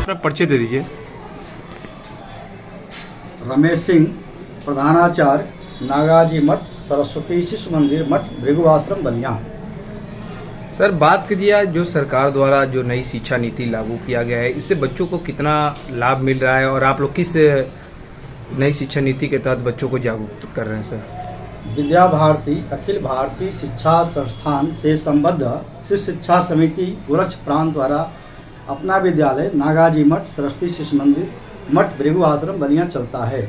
अपना परिचय दे दीजिए। रमेश सिंह, प्रधानाचार्य, नागाजी मठ सरस्वती शिशु मंदिर मठ भृगु आश्रम बलिया। सर, बात कीजिए जो सरकार द्वारा जो नई शिक्षा नीति लागू किया गया है, इससे बच्चों को कितना लाभ मिल रहा है और आप लोग किस नई शिक्षा नीति के तहत बच्चों को जागरूक कर रहे हैं सर? विद्या भारती अखिल भारतीय शिक्षा संस्थान से संबद्ध शिशु शिक्षा समिति गोरक्ष प्रांत द्वारा अपना विद्यालय नागाजी मठ सरस्वती शिशु मंदिर मठ भृगु आश्रम बलिया चलता है।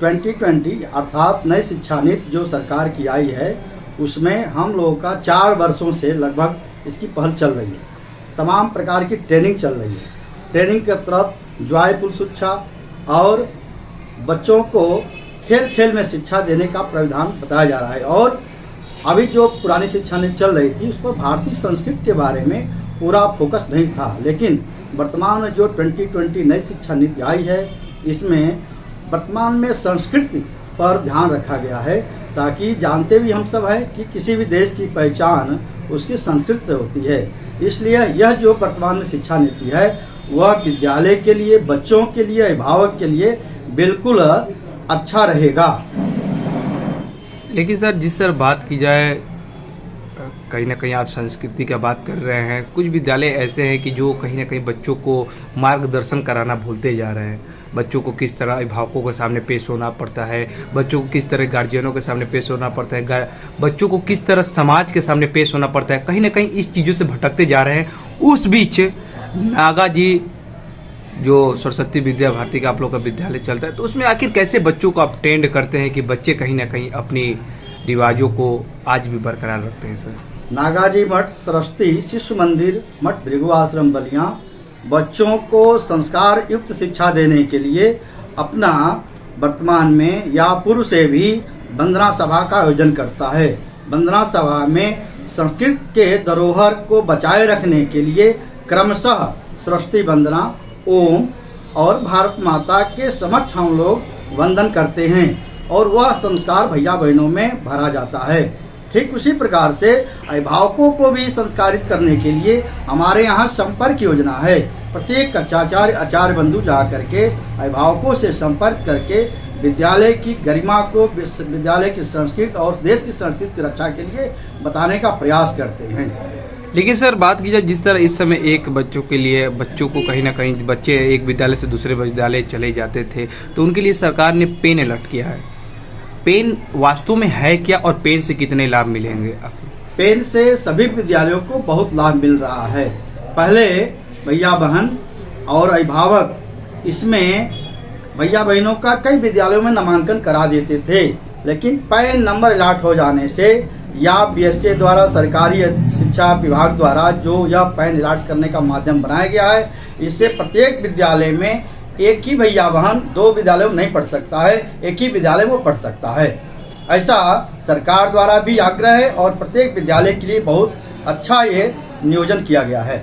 2020 अर्थात नई शिक्षा नीति जो सरकार की आई है, उसमें हम लोगों का 4 वर्षों से लगभग इसकी पहल चल रही है। तमाम प्रकार की ट्रेनिंग चल रही है। ट्रेनिंग के तहत जॉयफुल शिक्षा और बच्चों को खेल खेल में शिक्षा देने का प्रावधान बताया जा रहा है। और अभी जो पुरानी शिक्षा नीति चल रही थी, उस पर भारतीय संस्कृति के बारे में पूरा फोकस नहीं था, लेकिन वर्तमान में जो 2020 नई शिक्षा नीति आई है, इसमें वर्तमान में संस्कृति पर ध्यान रखा गया है, ताकि जानते भी हम सब हैं कि किसी भी देश की पहचान उसकी संस्कृति से होती है। इसलिए यह जो वर्तमान में शिक्षा नीति है, वह विद्यालय के लिए, बच्चों के लिए, अभिभावक के लिए बिल्कुल अच्छा रहेगा। लेकिन सर, जिस तरह बात की जाए, कहीं ना कहीं आप संस्कृति का बात कर रहे हैं। कुछ विद्यालय ऐसे हैं कि जो कहीं ना कहीं बच्चों को मार्गदर्शन कराना भूलते जा रहे हैं। बच्चों को किस तरह अभिभावकों के सामने पेश होना पड़ता है, बच्चों को किस तरह गार्जियनों के सामने पेश होना पड़ता है, बच्चों को किस तरह समाज के सामने पेश होना पड़ता है, कहीं ना कहीं इस चीज़ों से भटकते जा रहे हैं। उस बीच नागा जी जो सरस्वती विद्या भारती का आप लोग का विद्यालय चलता है, तो उसमें आखिर कैसे बच्चों को आप ट्रेंड करते हैं कि बच्चे कहीं ना कहीं अपनी रिवाजों को आज भी बरकरार रखते हैं सर? नागाजी मठ सरस्वती शिशु मंदिर मठ भृगु आश्रम बलिया बच्चों को संस्कार युक्त शिक्षा देने के लिए अपना वर्तमान में या पूर्व से भी वंदना सभा का आयोजन करता है। वंदना सभा में संस्कृत के धरोहर को बचाए रखने के लिए क्रमशः सरस्वती वंदना, ओम और भारत माता के समक्ष हम लोग वंदन करते हैं और वह संस्कार भैया बहनों में भरा जाता है। ठीक उसी प्रकार से अभिभावकों को भी संस्कारित करने के लिए हमारे यहाँ संपर्क योजना है। प्रत्येक कक्षाचार्य आचार्य बंधु जा करके अभिभावकों से संपर्क करके विद्यालय की गरिमा को, विद्यालय की संस्कृति और देश की संस्कृति की रक्षा के लिए बताने का प्रयास करते हैं। लेकिन सर, बात की जाए जिस तरह इस समय एक बच्चों के लिए, बच्चों को कहीं ना कहीं बच्चे एक विद्यालय से दूसरे विद्यालय चले जाते थे, तो उनके लिए सरकार ने पेन अलर्ट किया है। पेन वास्तव में है क्या और पेन से कितने लाभ मिलेंगे? पेन से सभी विद्यालयों को बहुत लाभ मिल रहा है। पहले भैया बहन और अभिभावक इसमें भैया बहनों का कई विद्यालयों में नामांकन करा देते थे, लेकिन पैन नंबर अलॉट हो जाने से या बीएसए द्वारा, सरकारी शिक्षा विभाग द्वारा जो यह पैन अलॉट करने का माध्यम बनाया गया है, इससे प्रत्येक विद्यालय में एक ही भैया बहन 2 विद्यालयों में नहीं पढ़ सकता है, एक ही विद्यालय वो पढ़ सकता है। ऐसा सरकार द्वारा भी आग्रह है और प्रत्येक विद्यालय के लिए बहुत अच्छा ये नियोजन किया गया है।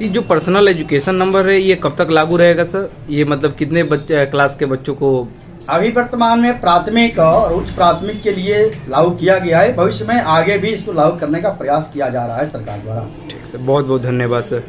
ये जो पर्सनल एजुकेशन नंबर है, ये कब तक लागू रहेगा सर? ये मतलब कितने क्लास के बच्चों को? अभी वर्तमान में प्राथमिक और उच्च प्राथमिक के लिए लागू किया गया है। भविष्य में आगे भी इसको लागू करने का प्रयास किया जा रहा है सरकार द्वारा। ठीक सर, बहुत बहुत धन्यवाद सर।